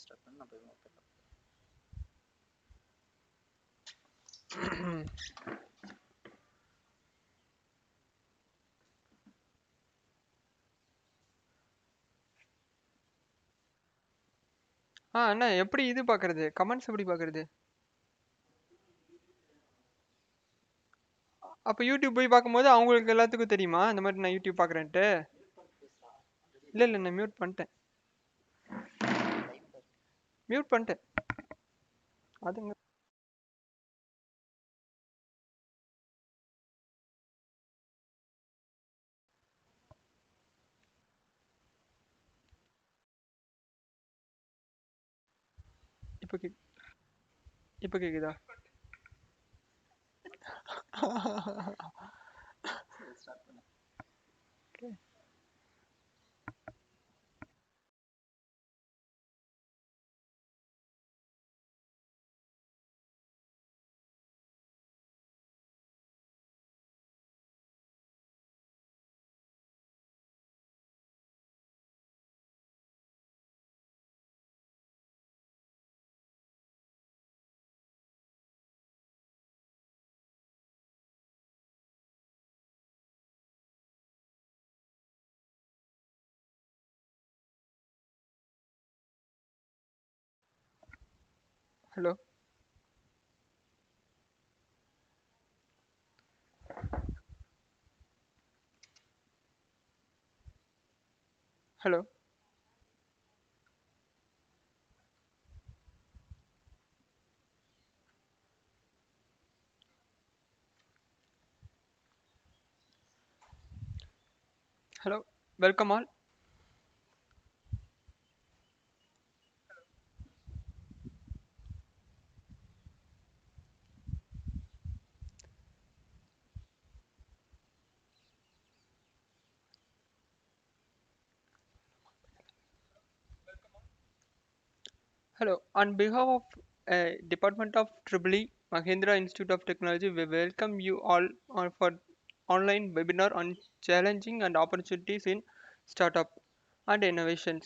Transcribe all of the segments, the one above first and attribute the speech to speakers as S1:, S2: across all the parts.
S1: Start பண்ணி நம்ம okay.
S2: அண்ணா எப்படி இது பார்க்கறது? கமெண்ட்ஸ் எப்படி பார்க்கறது? அப்போ யூடியூப் போய் பார்க்கும்போது அவங்களுக்கு எல்லாத்துக்கும் தெரியுமா இந்த மாதிரி நான் யூடியூப் பார்க்குறேன்ட்டு? இல்லை நான் மியூட் பண்ணிட்டேன். மியூட் பண்ணிட்டேன். அதுங்க இப்போ இப்போ கேக்குதா?
S1: ஸ்டார்ட் பண்ணு.
S2: Hello hello hello welcome all. Hello, on behalf of Department of EEE, Mahindra Institute of Technology, we welcome you all for online webinar on challenging and opportunities in startup and innovations.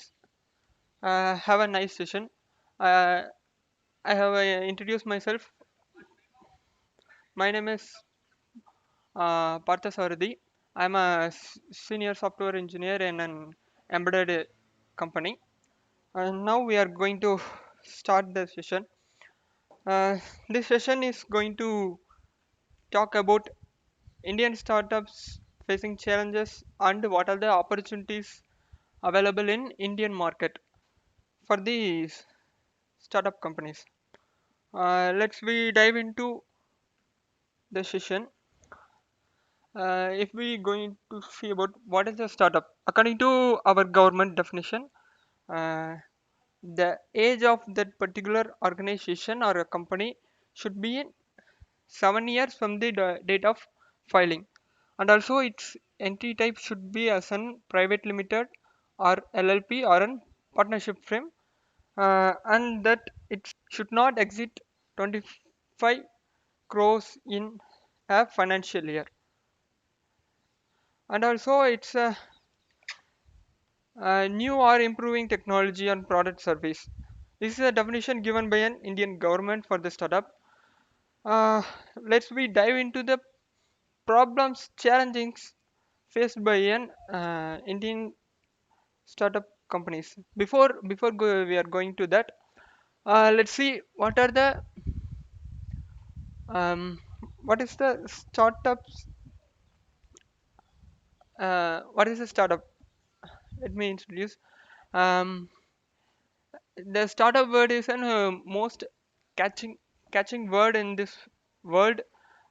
S2: Have a nice session. Uh, I have introduced myself. My name is Partha Sarathy. I'm a senior software engineer in an embedded company. And now we are going to start the session. This session is going to talk about Indian startups facing challenges and what are the opportunities available in Indian market for the startup companies. Let's we dive into the session. If we going to see about what is a startup according to our government definition, uh, the age of that particular organization or a company should be in 7 years from the date of filing, and also its entity type should be as an private limited or LLP or an partnership frame, and that it should not exceed 25 crores in a financial year, and also it's a new or improving technology and product service. This is a definition given by an Indian government for the startup. Let's we dive into the problems, challenges faced by an Indian startup companies. Before we are going to that, let's see what are the um, what is the startups. What is a startup? Let me introduce. Um, the startup word is an most catching catching word in this world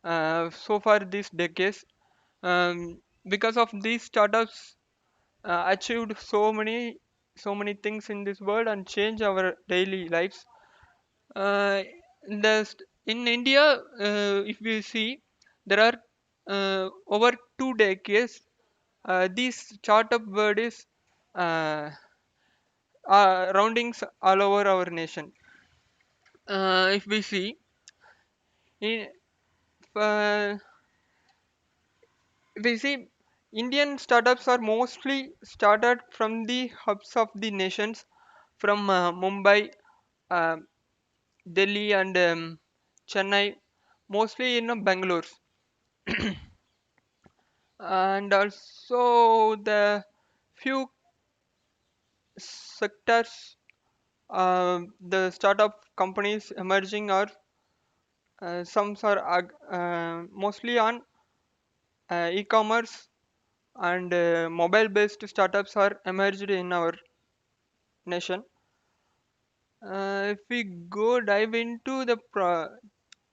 S2: so far these decades, because of these startups achieved so many things in this world and change our daily lives. In India, if we see, there are over 2 decades. This startup word is uh, roundings all over our nation. If we see, in, uh, we see Indian startups are mostly started from the hubs of the nations from Mumbai, uh, Delhi, and Chennai, mostly in Bangalore, and also the few sectors, the startup companies emerging are some are mostly on e-commerce, and mobile-based startups are emerged in our nation. If we go dive into the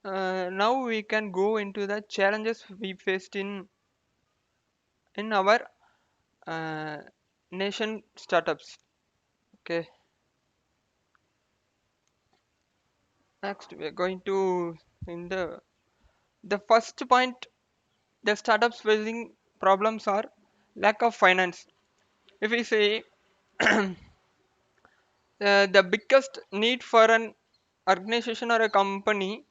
S2: now we can go into the challenges we faced in our uh, nation startups. Okay, next we are going to in the first point, the startups facing problems are lack of finance. If we say the biggest need for an organization or a company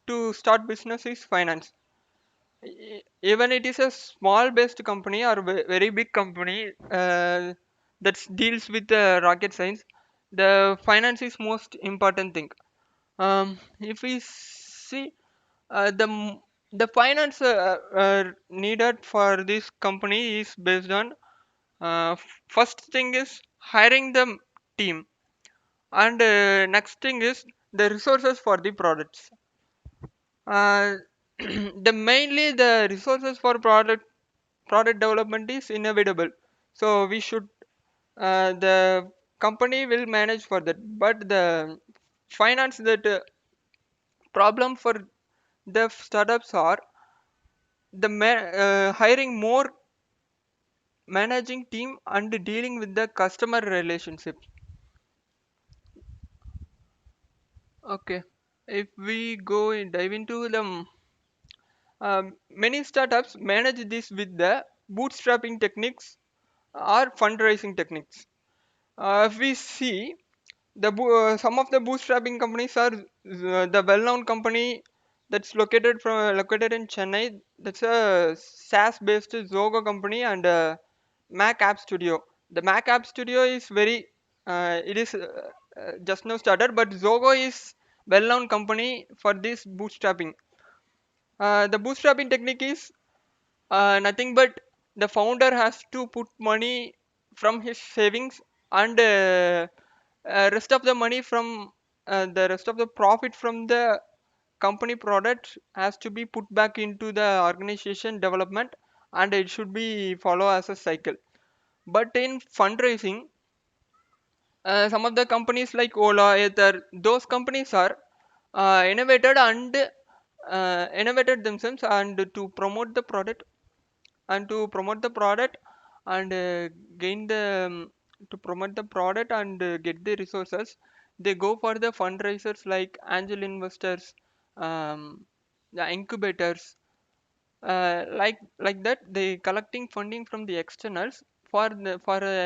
S2: to start business is finance. Even it is a small based company or very big company that deals with rocket science, the finance is most important thing. If we see the finance needed for this company is based on first thing is hiring the team, and next thing is the resources for the products. uh, the mainly the resources for product development is inevitable, so we should the company will manage for that, but the finance that problem for the startups are hiring more managing team and dealing with the customer relationship. Okay, if we go and dive into the many startups manage this with the bootstrapping techniques or fundraising techniques. If we see some of the bootstrapping companies are the well-known company that's located in Chennai. That's a SaaS-based Zogo company and Mac App Studio. The Mac App Studio is very it is just now started, but Zogo is well-known company for this bootstrapping. The bootstrapping technique is nothing but the founder has to put money from his savings, and rest of the money from the rest of the profit from the company product has to be put back into the organization development, and it should be follow as a cycle. But in fundraising, some of the companies like Ola, Ether, those companies are innovated themselves and to promote the product, and gain the to promote the product and get the resources. They go for the fundraisers like angel investors, the incubators, like that they collecting funding from the externals for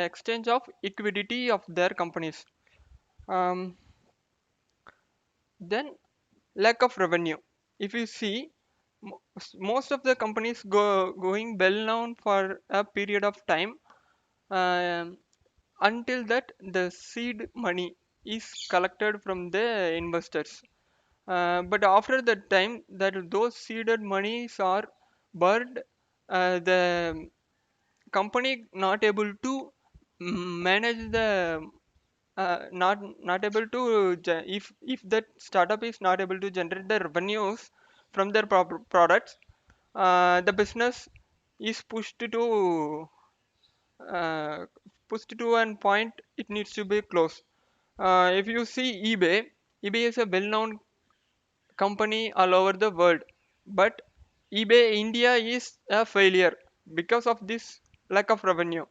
S2: exchange of equity of their companies. um, then lack of revenue. If you see, most of the companies going well known for a period of time, um, until that the seed money is collected from the investors. But after that time that those seeded monies are burned, the company not able to manage the not able to if that startup is not able to generate the revenues from their products, the business is uh, pushed to an point it needs to be closed. If you see eBay is a well-known company all over the world, but eBay India is a failure because of this lack of revenue.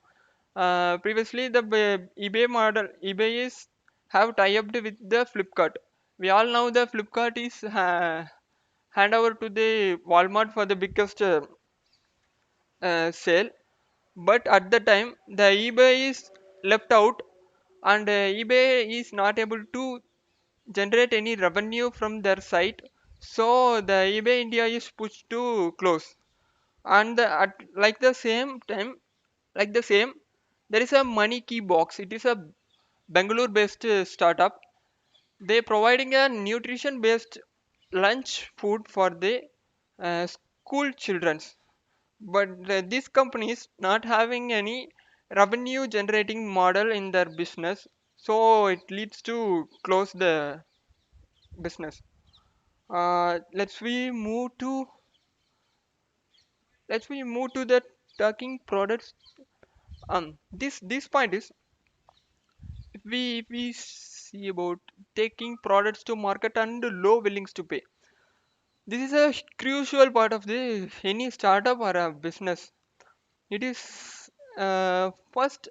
S2: Previously the eBay is have tie-up with the Flipkart. We all know the Flipkart is hand over to the Walmart for the biggest sale, but at the time the eBay is left out, and eBay is not able to generate any revenue from their site, so the eBay India is pushed to close. And like the same time, like the same, there is a money key box. It is a Bangalore-based startup. They providing a nutrition-based lunch food for the school childrens. But this company is not having any revenue generating model in their business, so it leads to close the business. Let's we move to the talking products. This point is, if we see about taking products to market and low willings to pay. This is a crucial part of the any startup or a business. It is first,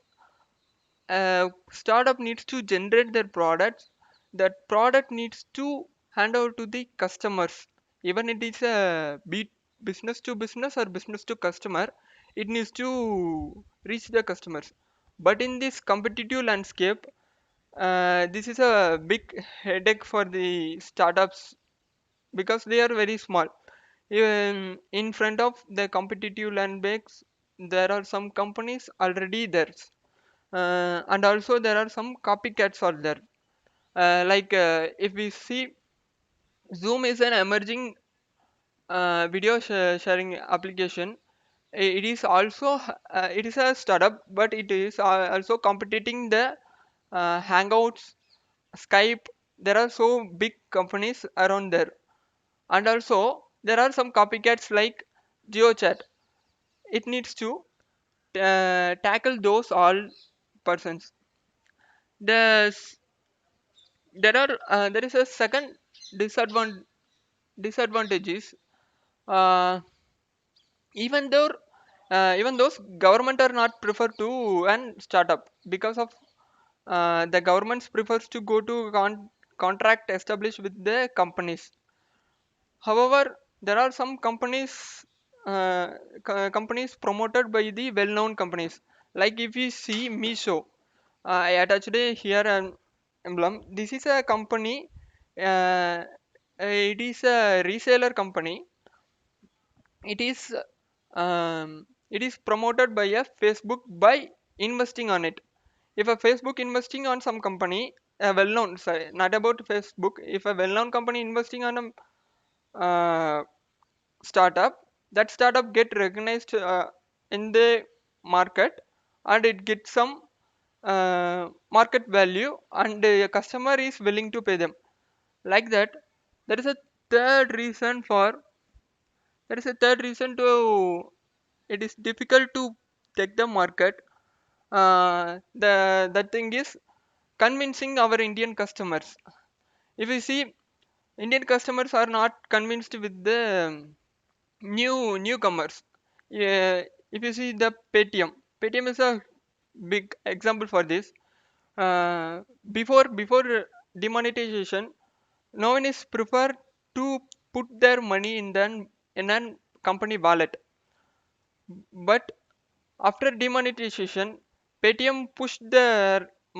S2: startup needs to generate their products. That product needs to hand over to the customers. Even it is a business to business or business to customer, it needs to reach the customers. But in this competitive landscape, this is a big headache for the startups because they are very small. Even in front of the competitive landscapes, there are some companies already there, and also there are some copycats are there. If we see, Zoom is an emerging video sharing application. It is also it is a startup, but it is also competing the Hangouts, Skype. There are so big companies around there, and also there are some copycats like GeoChat. It needs to tackle those all persons. The there is a second disadvantage disadvantages. uh, even those government are not prefer to an startup because of the governments prefers to go to contract established with the companies. However, there are some companies promoted by the well-known companies. Like if you see Miso, I attached here an emblem. This is a company. Uh, it is a reseller company. It is it is promoted by a Facebook by investing on it. If a Facebook investing on some company, a well-known, sorry, not about Facebook. If a well-known company investing on a startup, that startup get recognized in the market, and it gets some market value, and a customer is willing to pay them. Like that, there is a third reason for there is a third reason to it is difficult to take the market. The thing is convincing our Indian customers. If you see, Indian customers are not convinced with the newcomers. Yeah, if you see the Paytm is a big example for this. Uh, before demonetization, no one is prefer to put their money in an company wallet. But after demonetization, Paytm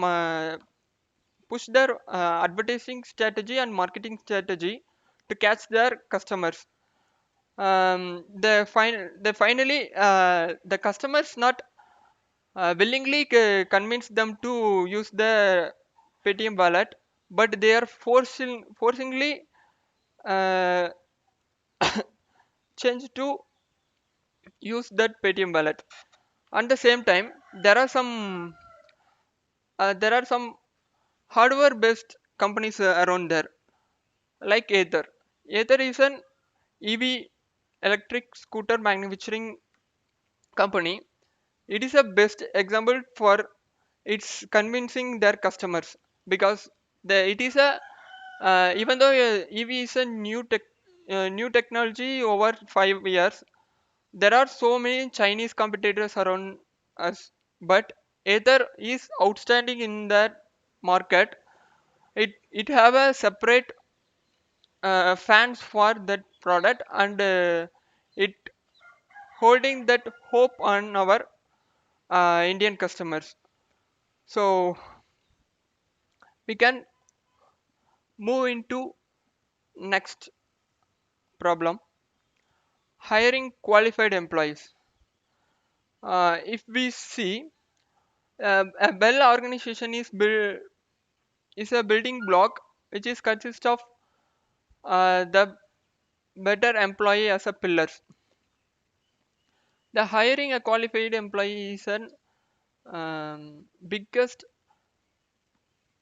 S2: uh, pushed their advertising strategy and marketing strategy to catch their customers. They finally the customers not willingly convince them to use the Paytm wallet, but they are forcingly uh, changed to use that Paytm wallet. At the same time, there are some hardware based companies around there, like Ather. Ather is an EV electric scooter manufacturing company. It is a best example for its convincing their customers because it is a even though EV is a new technology over 5 years, there are so many Chinese competitors around us, but Ather is outstanding in that market. It have a separate fans for that product, and it holding that hope on our Indian customers. So we can move into next problem: hiring qualified employees. If we see, A well organization is a building block which is consists of the better employee as a pillars. The hiring a qualified employee is an biggest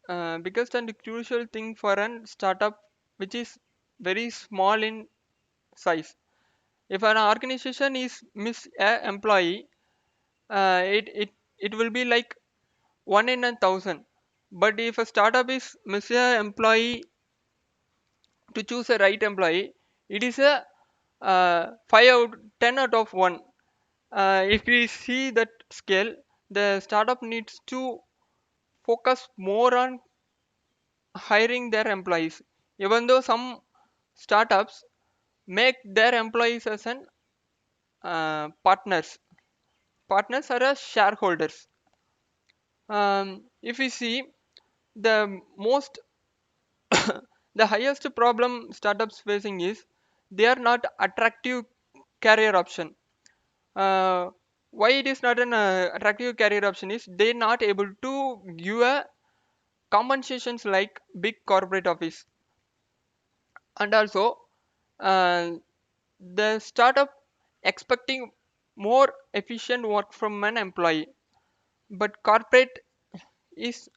S2: and crucial thing for an startup which is very small in size. If an organization is miss a employee, it will be like 1 in 1,000. But if a startup is miss a employee to choose a right employee, it is a 5 out 10 out of 1. If we see that scale, the startup needs to focus more on hiring their employees, even though some startups make their employees as an partners are as shareholders. If we see the most the highest problem startups facing is they are not attractive career option. uh, why it is not an attractive career option is they not able to give a compensations like big corporate office. And also uh, the startup expecting more efficient work from an employee, but corporate is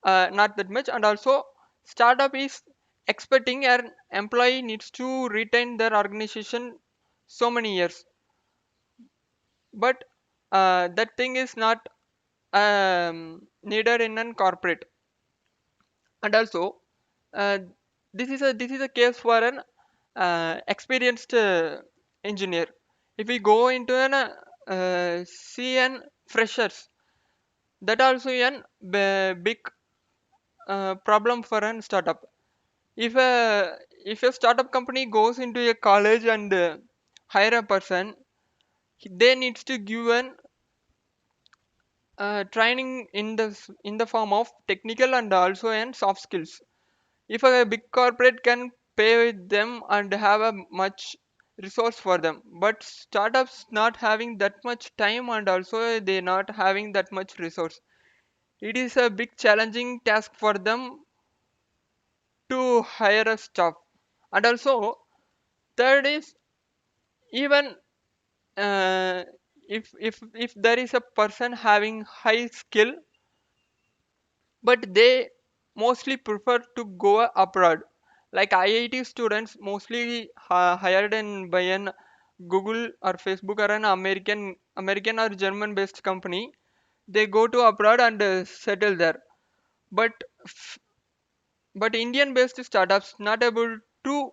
S2: not that much. And also startup is expecting an employee needs to retain their organization so many years, but that thing is not needed in an corporate. And also uh, this is a case for an experienced engineer. If we go into an see an freshers, that also an big problem for an startup. If a startup company goes into a college and hire a person, they needs to give an training in the form of technical and also in soft skills. If a big corporate can pay them and have a much resource for them, but startups not having that much time and also they not having that much resource, it is a big challenging task for them to hire a staff. And also third is even uh, if there is a person having high skill, but they mostly prefer to go abroad. Like IIT students mostly hired in by an Google or Facebook or an American or German based company. They go to abroad and settle there. But f- but Indian based startups not able to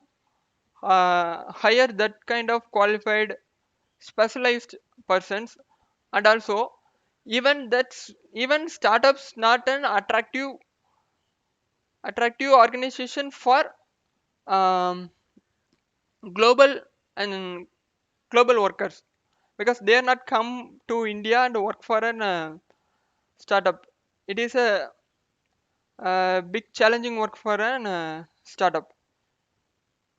S2: hire that kind of qualified specialized persons. And also even startups not an attractive organization for um, global and global workers, because they are not come to India and work for an startup. It is a big challenging work for an startup.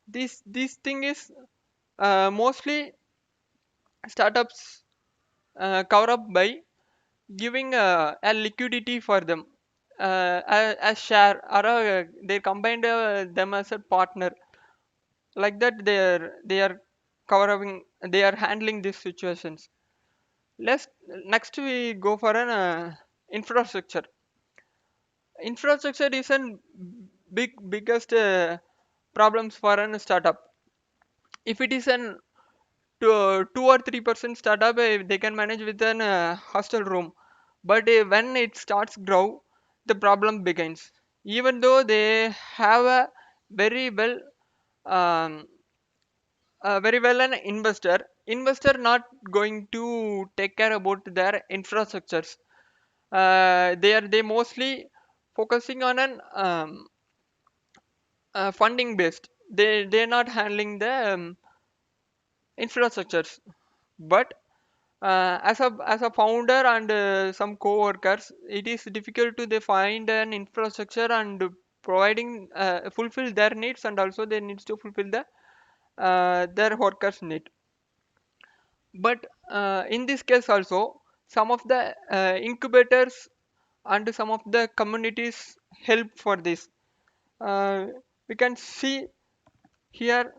S2: This thing is mostly startups cover up by giving a liquidity for them, a share or they combined them as a partner. Like that they are covering, they are handling these situations. Let's Next we go for an infrastructure. Infrastructure is an biggest problems for an startup. If it is an 2 or 3% startup, they can manage with an hostel room. But when it starts grow, the problem begins. Even though they have a very well um, an investor not going to take care about their infrastructures. They mostly focusing on an funding based. They're not handling the infrastructures. But as a founder and some co-workers, it is difficult to they find an infrastructure and providing fulfill their needs, and also they needs to fulfill their workers need. But in this case also, some of the incubators and some of the communities help for this. uh, we can see here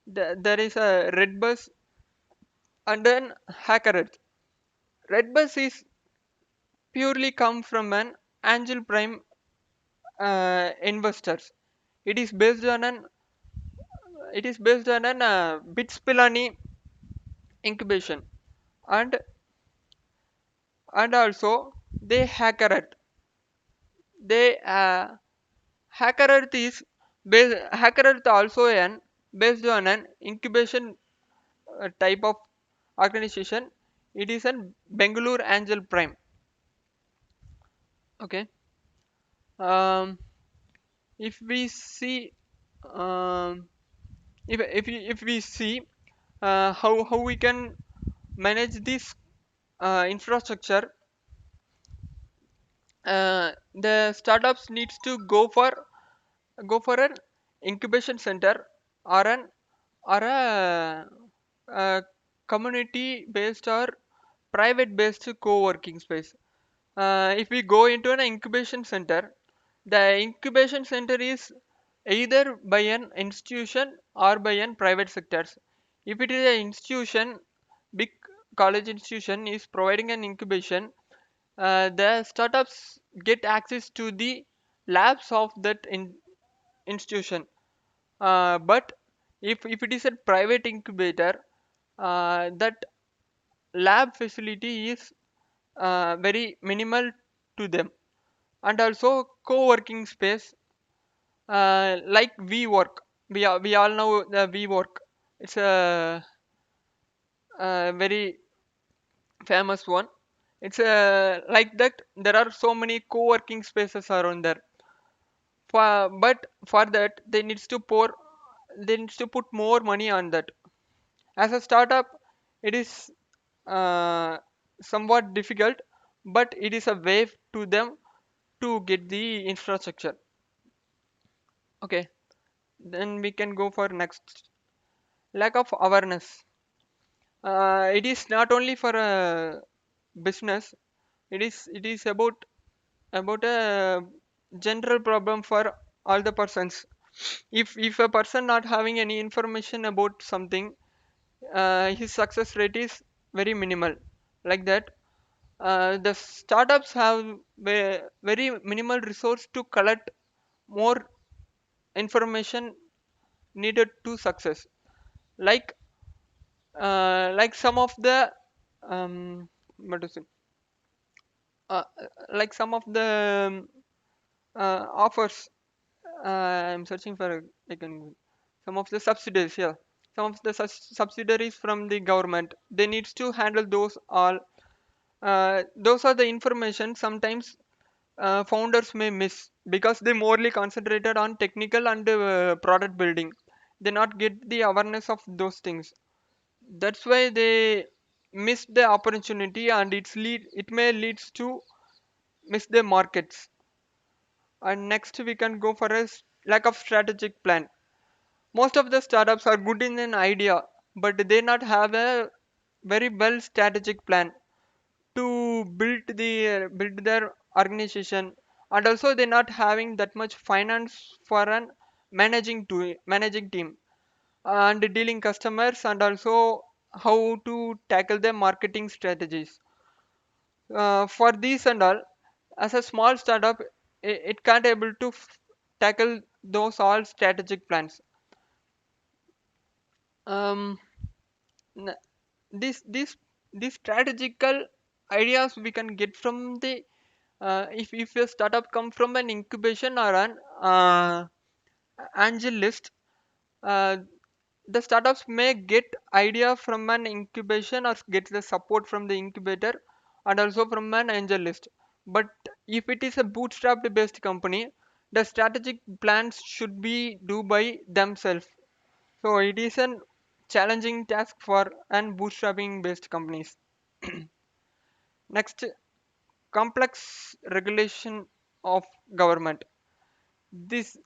S2: there is a Redbus and then HackerEarth. Redbus is purely come from an angel prime investors. It is based on an Bitspilani incubation, and also they HackerEarth. They HackerEarth is HackerEarth also an based on an incubation type of organization. It is an Bangalore Angel Prime. Okay. Um, if we see, um, if we see how we can manage this infrastructure, the startups needs to go for an incubation center or a community based or private based co-working space. If we go into an incubation center, the incubation center is either by an institution or by an private sectors. If it is an institution, big college institution is providing an incubation, the startups get access to the labs of that institution. But if it is a private incubator, that lab facility is very minimal to them. And also co-working space, like WeWork. We all know the WeWork. It's a very famous one. It's like that. There are so many co-working spaces around there. But for that they needs to put more money on that. As a startup, it is uh, somewhat difficult, but it is a way to them to get the infrastructure. Okay, then we can go for next. Lack of awareness. It is not only for a business. It is about a general problem for all the persons. If a person not having any information about something, his success rate is very minimal. Like that, the startups have very minimal resource to collect more information needed to success. Like some of the what is it? Like some of the offers. I'm searching for I can some of the subsidies. Yeah, some of the subsidiaries from the government. They needs to handle those all. Those are the information sometimes founders may miss because they morely concentrated on technical and product building. They not get the awareness of those things. That's why they miss the opportunity, and it may leads to miss the markets. And next we can go for lack of strategic plan. Most of the startups are good in an idea, but they not have a very well strategic plan to build their organization. And also they're not having that much finance for an managing team and dealing customers, and also how to tackle their marketing strategies. For these and all, as a small startup, it can't able to tackle those all strategic plans. um, n- these strategical ideas we can get from the if a startup come from an incubation or an angel list. uh, the startups may get idea from an incubation or get the support from the incubator and also from an angel list. But if it is a bootstrapped based company, the strategic plans should be do by themselves. So it is an challenging task for an bootstrapping based companies. Next, complex regulation of government. This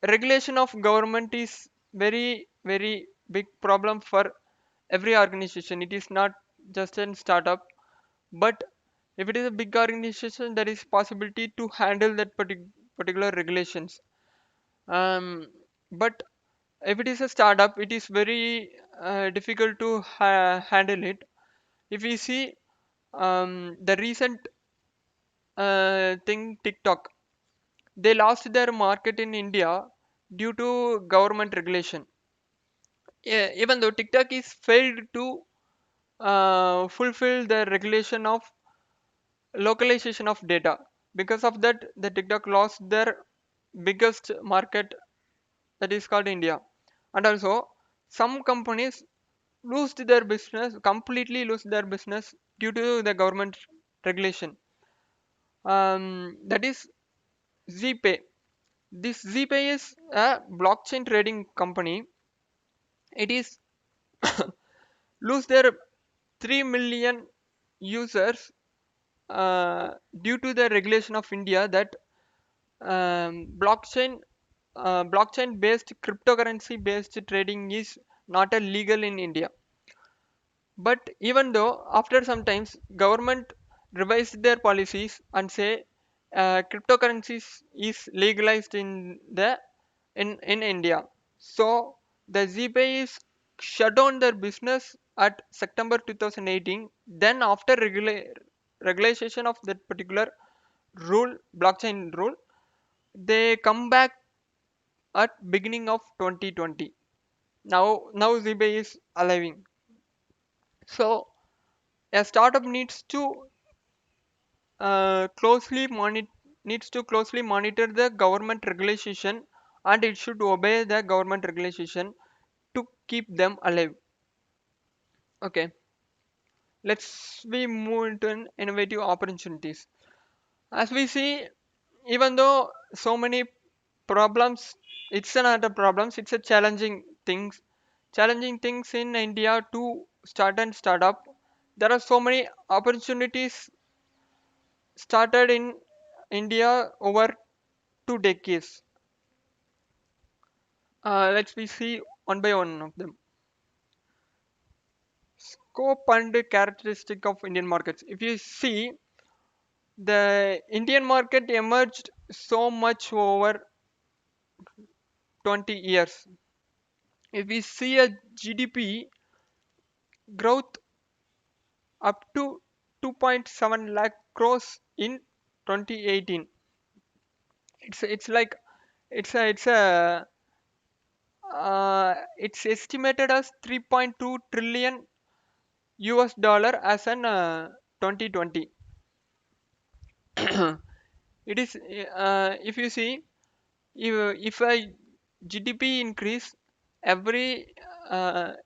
S2: regulation of government is very big problem for every organization. It is not just a startup, But if it is a big organization, there is possibility to handle that particular regulations. um, but if it is a startup, it is very difficult to handle it. If we see the recent thing, TikTok, they lost their market in India due to government regulation. Even though TikTok is failed to fulfill the regulation of localization of data, because of that the TikTok lost their biggest market, that is called India. And also some companies completely lose their business due to the government regulation. That is Zpay. This Zpay is a blockchain trading company. It is lose their 3 million users due to the regulation of India, that blockchain based cryptocurrency based trading is not a legal in India. But even though after some times government revised their policies and say cryptocurrencies is legalized in India, so the Zpay is shut down their business at September 2018. Then after regulation of that particular rule, blockchain rule, they come back at beginning of 2020. Now Zpay is alive. So a startup uh, closely monitor needs to closely monitor the government regulation, and it should obey the government regulation to keep them alive. Okay, let's we move into innovative opportunities. As we see, even though so many problems, it's not a problems, it's a challenging things in India to start up. There are so many opportunities started in India over 2 decades. Let's we see one by one of them. Scope and characteristic of Indian markets. If you see, the Indian market emerged so much over 20 years. If we see a GDP growth up to 2.7 lakh crores in 2018, it's like it's estimated as 3.2 trillion US dollar as an 2020. It is if you see, if a GDP increase, every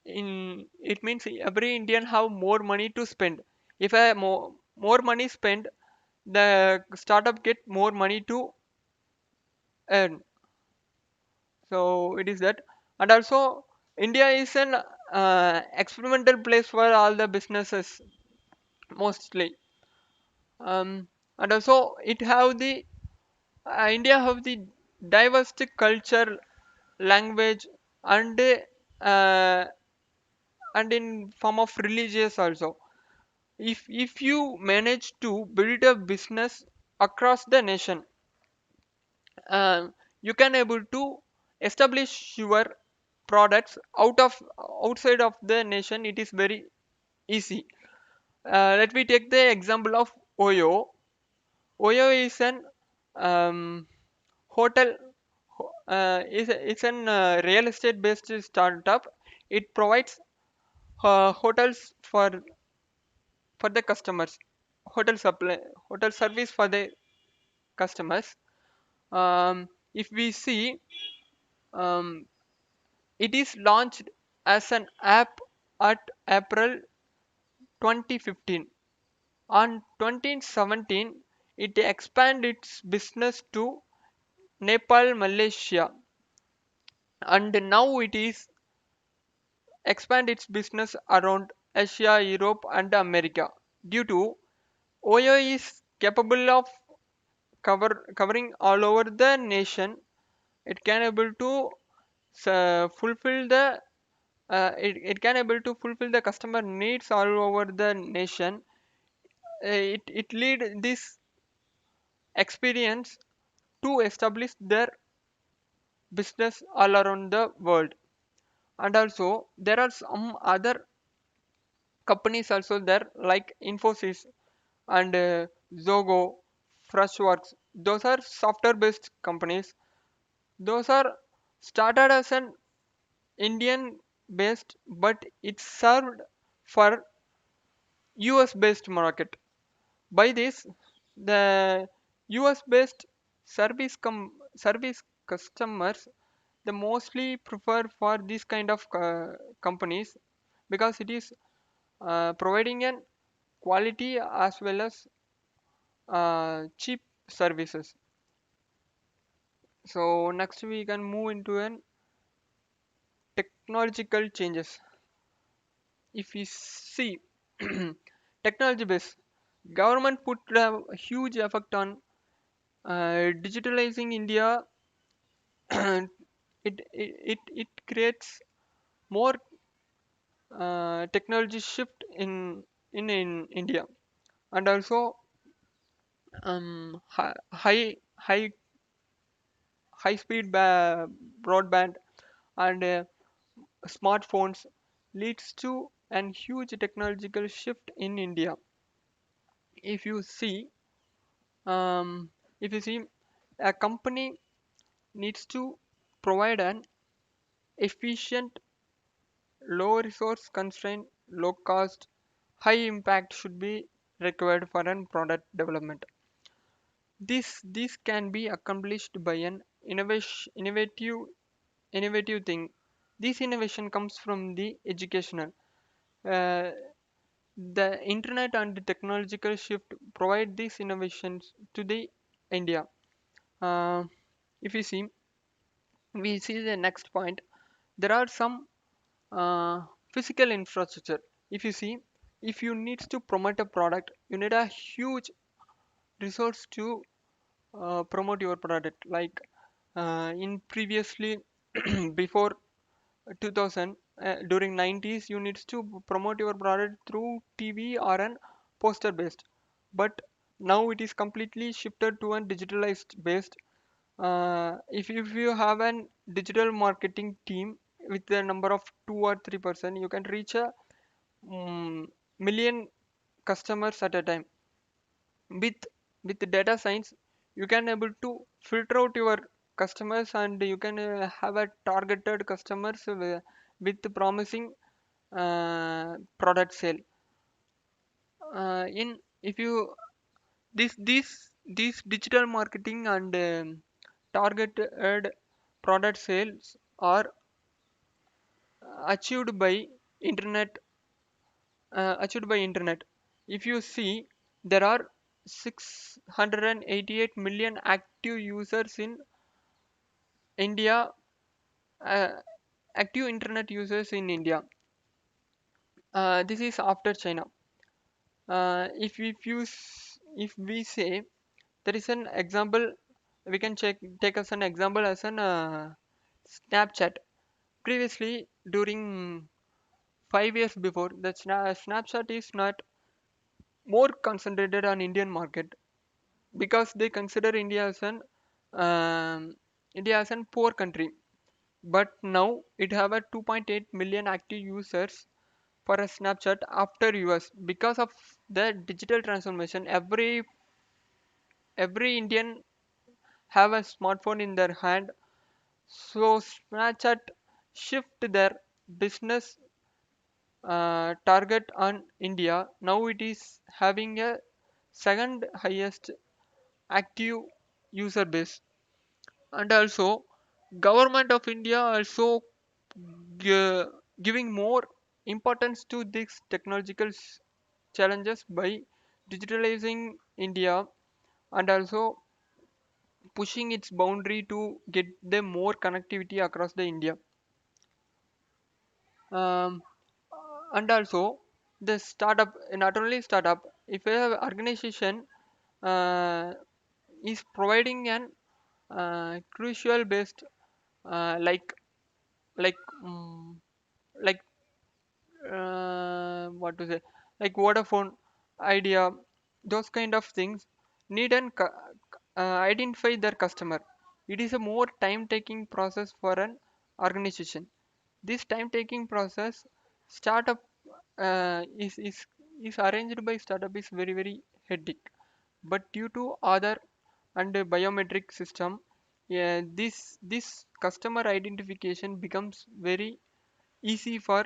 S2: in it means every Indian have more money to spend. If a more money spent, the startup get more money to earn. So it is that. And also India is an experimental place for all the businesses mostly. And also it have the India have the diverse culture, language, and uh, and in form of religious also. If you manage to build a business across the nation, uh, you can able to establish your products outside of the nation. It is very easy. Let me take the example of Oyo. Oyo is an um, hotel it's an real estate based startup. It provides hotels for the customers, hotel supply, hotel service for the customers. If we see, um, it is launched as an app at April 2015. On 2017, it expanded its business to Nepal, Malaysia, and now it is expand its business around Asia, Europe, and America. Due to OYO is capable of covering all over the nation, it can able to fulfill the it can able to fulfill the customer needs all over the nation. it lead this experience to establish their business all around the world. And also there are some other companies also there like Infosys and Zogo, Freshworks. Those are software based companies. Those are started as an Indian based, but it's served for US based market. By this, the US based service customers they mostly prefer for this kind of companies because it is providing an quality as well as cheap services. So next we can move into an technological changes. If we see technology base, government put a huge effect on digitalizing India. It creates more technology shift in India, and also high high speed broadband and smartphones leads to an huge technological shift in India. If you see, um, if you see, a company needs to provide an efficient, low resource constraint, low cost, high impact should be required for an product development. This can be accomplished by an innovative thing. This innovation comes from the educational. Uh, the internet and the technological shift provide these innovations to the India. Uh, if we see the next point, there are some physical infrastructure. If you see, if you need to promote a product, you need a huge resource to promote your product. Like in previously before 2000 during 90s you need to promote your product through TV or an poster based, but now it is completely shifted to a digitalized based. If you have an digital marketing team with the number of 2 or 3 person, you can reach a million customers at a time. With with data science you can able to filter out your customers and you can have a targeted customers with promising product sale. In if you These digital marketing and targeted product sales are achieved by internet achieved by internet. If you see, there are 688 million active users in India, uh, active internet users in India. This is after China. If we say there is an example, we can take as an example as an Snapchat. Previously, during 5 years before, the Snapchat is not more concentrated on Indian market because they consider um, India as an poor country. But now it have a 2.8 million active users for a Snapchat after US because of the digital transformation. Every Indian have a smartphone in their hand, so Snapchat shift their business target on India. Now it is having a second highest active user base. And also government of India also gi- giving more importance to these technological challenges by digitalizing India and also pushing its boundary to get them more connectivity across the India. um, and also the startup, not only startup, if a organization uh, is providing an crucial based like like um, like what to say, like Vodafone Idea, those kind of things need and identify their customer. It is a more time taking process for an organization. This time taking process startup is arranged by startup is very headache, but due to other and biometric system, yeah, this customer identification becomes very easy for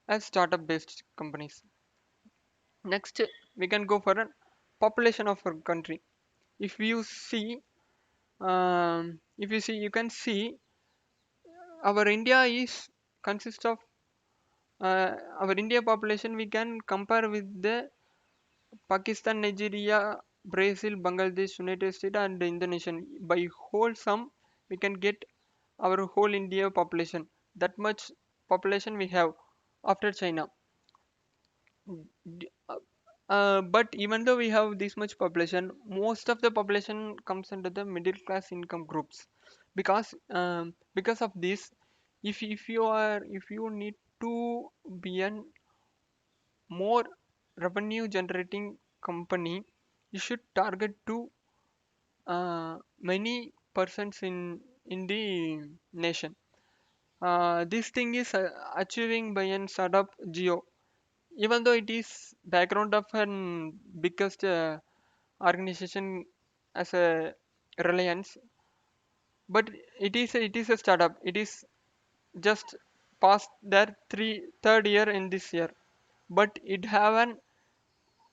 S2: a startup based companies. Next, we can go for a population of our country. If you see, you can see our India is consists of our India population. We can compare with the Pakistan, Nigeria, Brazil, Bangladesh, United States, and Indonesia. By whole sum, we can get our whole India population. That much population we have after China. D- uh, but even though we have this much population, most of the population comes under the middle class income groups, because of this, if you need to be an more revenue generating company, you should target to many persons in the nation. This thing is achieving by an startup Geo, even though it is background of an biggest organization as a Reliance, but it is a startup. It is just past their third year in this year, but it have an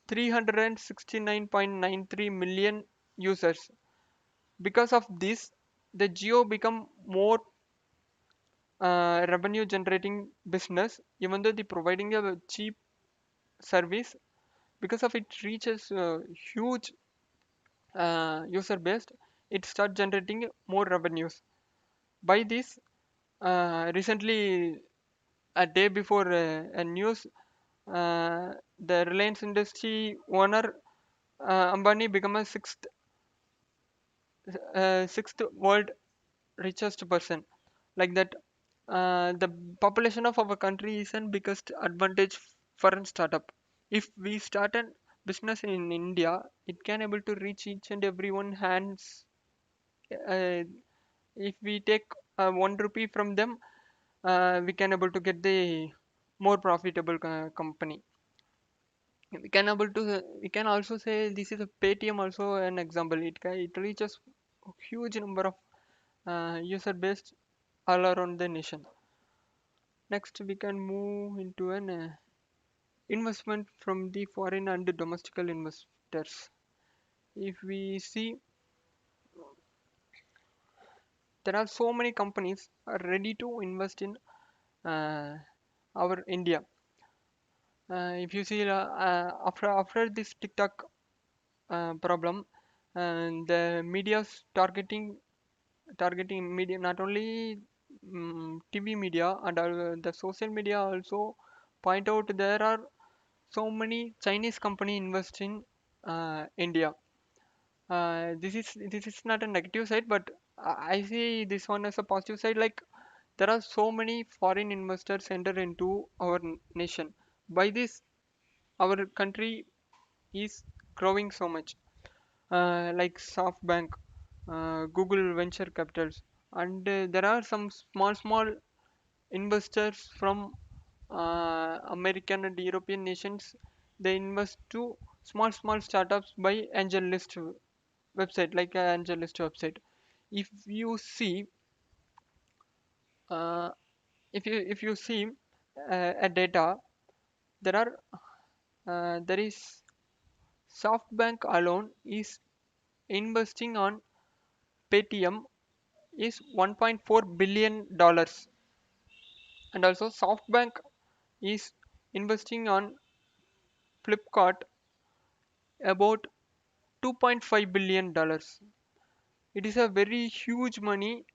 S2: 369.93 million users. Because of this, the Geo become more revenue generating business, even though they providing a cheap service. Because of it reaches huge user base, it start generating more revenues. By this, recently a day before a news, the Reliance industry owner Ambani become a sixth world richest person. Like that, the population of our country is an biggest advantage for a startup. If we start a business in India, it can able to reach each and everyone hands. uh, if we take 1 rupee from them, we can able to get the more profitable company. We can also say this is a Paytm also an example. It reaches a huge number of user base all around the nation. Next, we can move into an investment from the foreign and domestic investors. If we see, there are so many companies are ready to invest in uh, our India. If you see, after this TikTok problem, and the media's targeting media, not only TV media and the social media also point out there are so many Chinese company invest in India. This is not a negative side, but I see this one as a positive side. Like, there are so many foreign investors enter into our nation. By this, our country is growing so much. Like SoftBank, Google Venture Capitals, and there are some small investors from American and European nations. They invest to small startups by AngelList website, like an AngelList website. If you see, uh, if you see a data, there are there is SoftBank alone is investing on Paytm is $1.4 billion, and also SoftBank is investing on Flipkart about $2.5 billion. It is a very huge money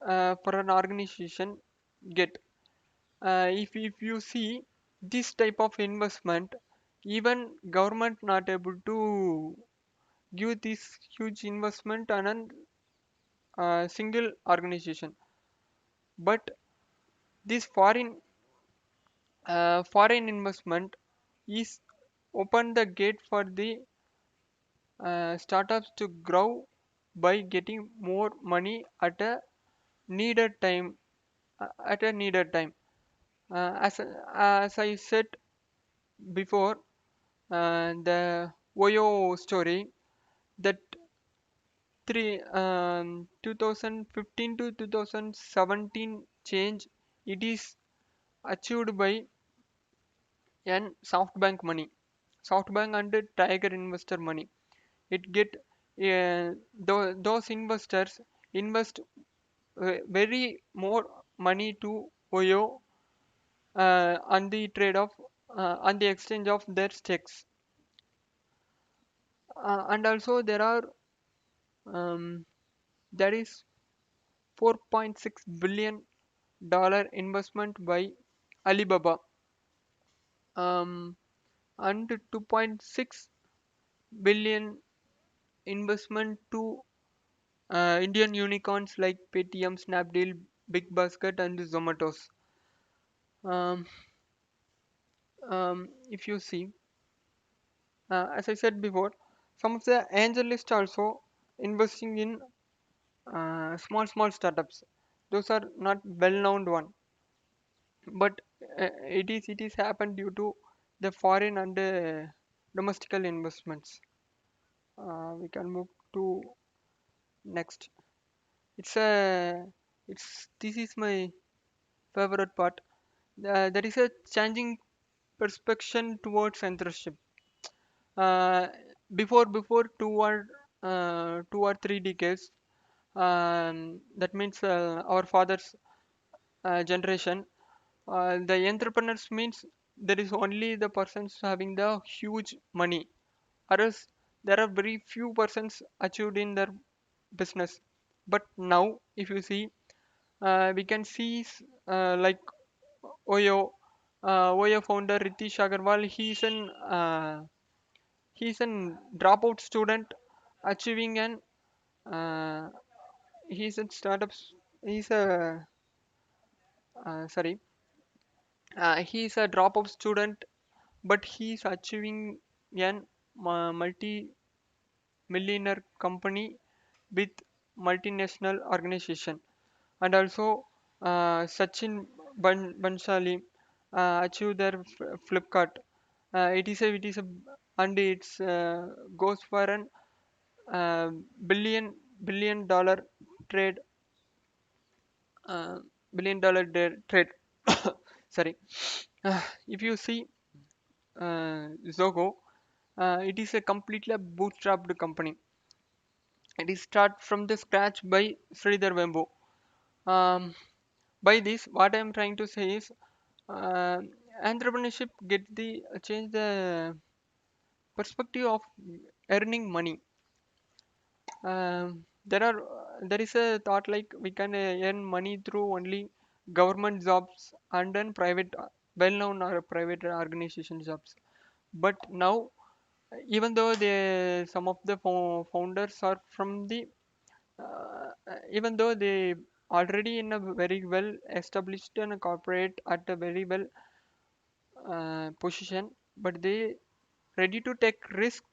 S2: for an organization get. If you see this type of investment, even government not able to give this huge investment on a single organization, but this foreign investment is open the gate for the startups to grow by getting more money at a needed time. As I said before, the Oyo story, that 2015 to 2017 change, it is achieved by an SoftBank money, SoftBank and Tiger investor money. It get those investors invest very more money to Oyo on the trade of on the exchange of their stakes, and also um, there is 4.6 billion dollar investment by Alibaba, um, and 2.6 billion investment to Indian unicorns like Paytm, Snapdeal, Big Basket, and Zomatos. Um, if you see, as I said before, some of the angelists also investing in small startups. Those are not well-known one, but it is happened due to the foreign and domestical investments. We can move to next. It's a it's This is my favorite part. There is a changing perception towards censorship. Uh, before 2 or 3 decades, that means our fathers' generation, the entrepreneurs means there is only the persons having the huge money, or else there are very few persons achieved in their business. But now, if you see, we can see like Oyo, Oyo founder Ritish Agarwal. He's an dropout student achieving an uh, he's a startups. He's a sorry. He's a dropout student, but he's achieving an multi-millionaire company with multinational organization. And also Bansali achieved their Flipkart. It is a and it's goes for an uh, billion dollar trade, uh, trade. Sorry. If you see Zogo, it is a completely bootstrapped company. It is start from the scratch by Sridhar Vembu. Um, by this, what I am trying to say is, uh, entrepreneurship get the change the perspective of earning money. There is a thought like we can earn money through only government jobs and then private, well-known or private organization jobs. But now, even though some of the founders are from the even though they already in a very well established and corporate at a very well position, but they ready to take risk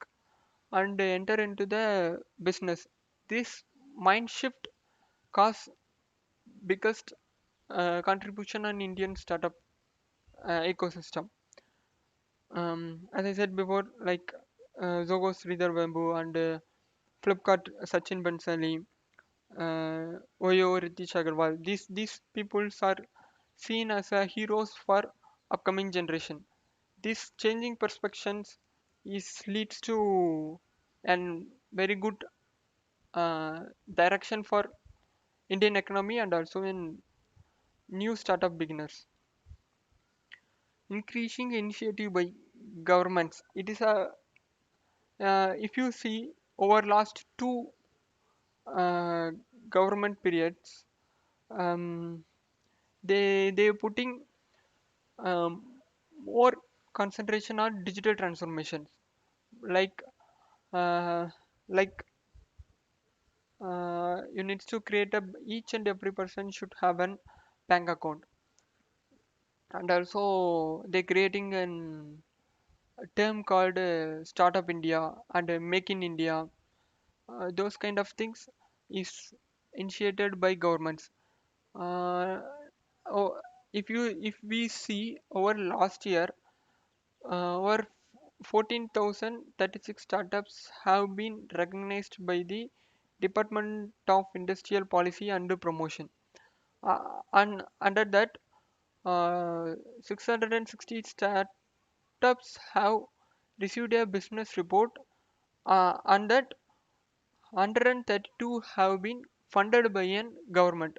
S2: and enter into the business. This mind shift cause biggest contribution on Indian startup ecosystem. As I said before, like Zogo Sridhar Bambu and Flipkart Sachin Bansali, Oyo Ritish Agarwal. These peoples are seen as heroes for upcoming generation. This changing perspectives is leads to an very good direction for Indian economy and also in new startup beginners. Increasing initiative by governments. It is a if you see over last two uh, government periods, um, they putting um, more concentration on digital transformations, like uh, like you need to create a each and every person should have an bank account, and also they creating an term called Startup India and Make in India. Those kind of things is initiated by governments. Uh, oh, if we see over last year, over 14,036 startups have been recognized by the Department of Industrial Policy and Promotion. And under that, 660 startups have received a business report, and that 132 have been funded by an government.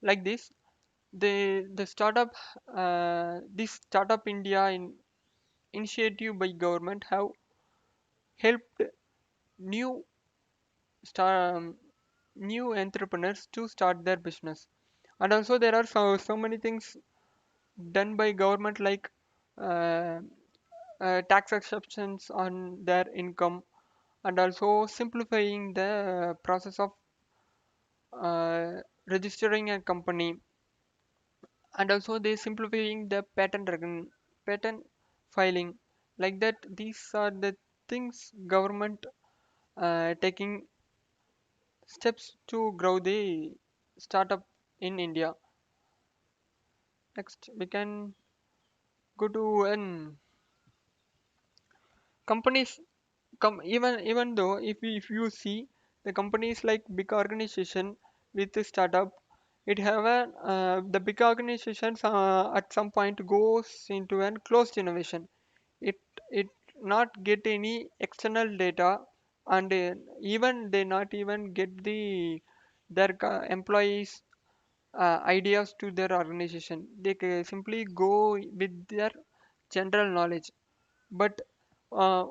S2: Like this, the startup this Startup India initiative by government have helped new star, new entrepreneurs to start their business. And also there are so many things done by government, like uh, tax exceptions on their income, and also simplifying the process of uh, registering a company, and also they simplifying the patent filing. Like that, these are the things government taking steps to grow the startup in India. Next, we can go to an companies. Even though if you see the companies like big organization with the startup, it have a the big organizations at some point goes into an closed innovation. It not get any external data, and even they not even get their employees ideas to their organization. They simply go with their general knowledge. But uh,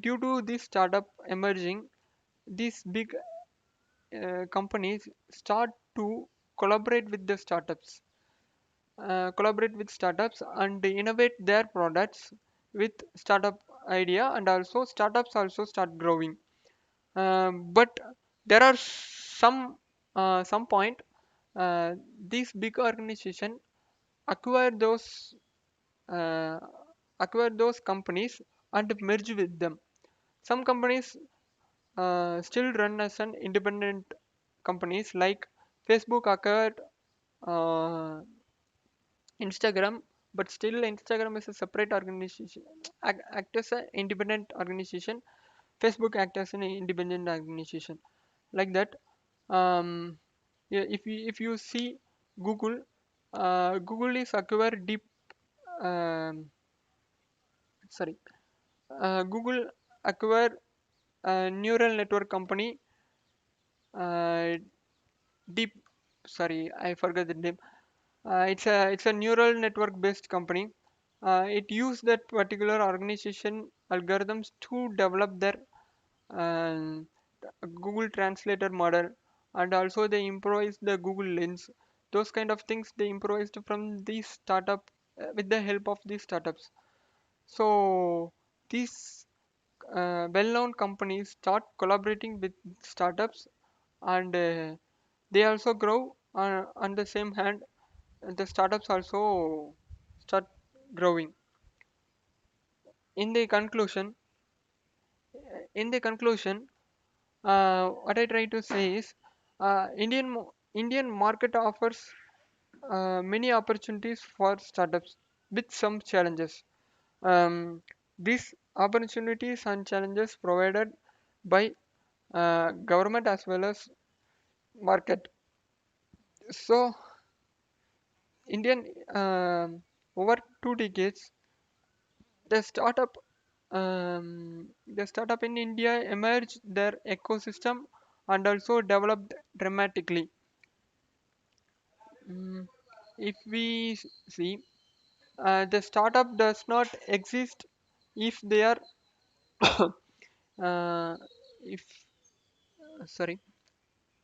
S2: due to this startup emerging, these big companies start to collaborate with the startups and innovate their products with startup idea, and also startups also start growing. But there are some point, these big organization acquire those uh, companies and merge with them. Some companies still run as an independent companies, like Facebook acquired uh, Instagram, but still Instagram is a separate organization, act as an independent organization. Facebook act as an independent organization. Like that, yeah, if you see Google, Google is acquired deep. Um, sorry, Google acquired a neural network company, uh, Deep. Sorry, I forgot the name. It's a neural network based company. It used that particular organization algorithms to develop their um, Google Translator model, and also they improvised the Google Lens. Those kind of things they improvised from these startup, with the help of these startups. So these well-known companies start collaborating with startups, and they also grow. On the same hand, the startups also start growing. In the conclusion in the conclusion, what I try to say is, Indian market offers many opportunities for startups with some challenges. These opportunities and challenges provided by government as well as market. So Indian over 2 decades, the startup in India emerged their ecosystem and also developed dramatically. Mm, if we see, the startup does not exist if they are uh, if sorry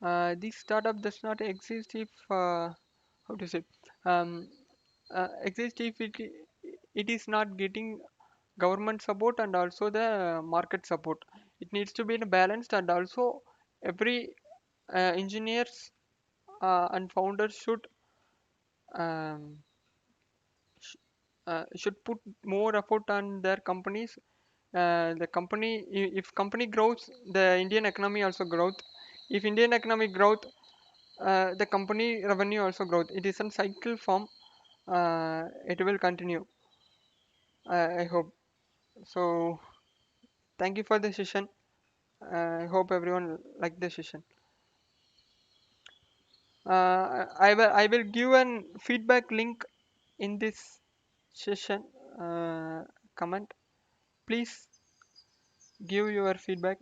S2: this startup does not exist if how to say um, exist if it is not getting government support and also the market support. It needs to be balanced, and also every engineers and founders should um, should put more effort on their companies. The company, if company grows, the Indian economy also growth. If Indian economy growth, the company revenue also growth. It is a cycle form. It will continue. I hope so. Thank you for the session. I hope everyone like the session. I will give an feedback link in this session. Comment. Please give your feedback.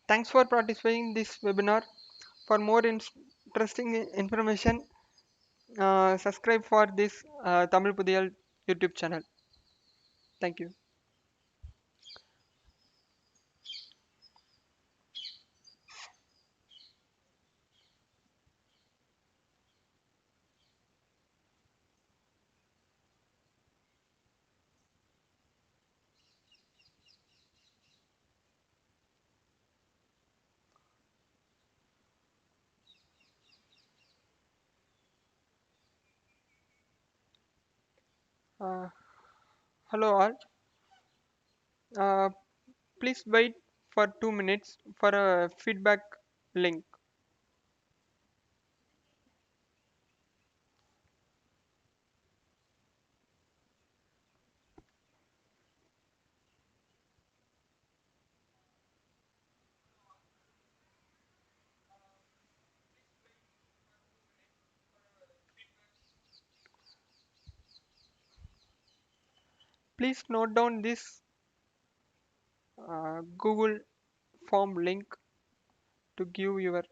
S2: Thanks for participating in this webinar. For more interesting information, subscribe for this Tamil Pudiyal YouTube channel. Thank you. Uh, Hello all. Uh, Please wait for 2 minutes for a feedback link. Please note down this Google form link to give your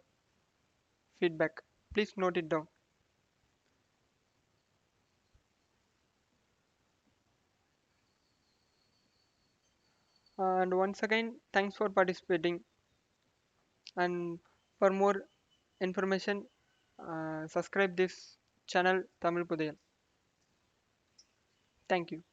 S2: feedback. Please note it down. And once again, thanks for participating. And for more information, subscribe this channel Tamil Pudayal. Thank you.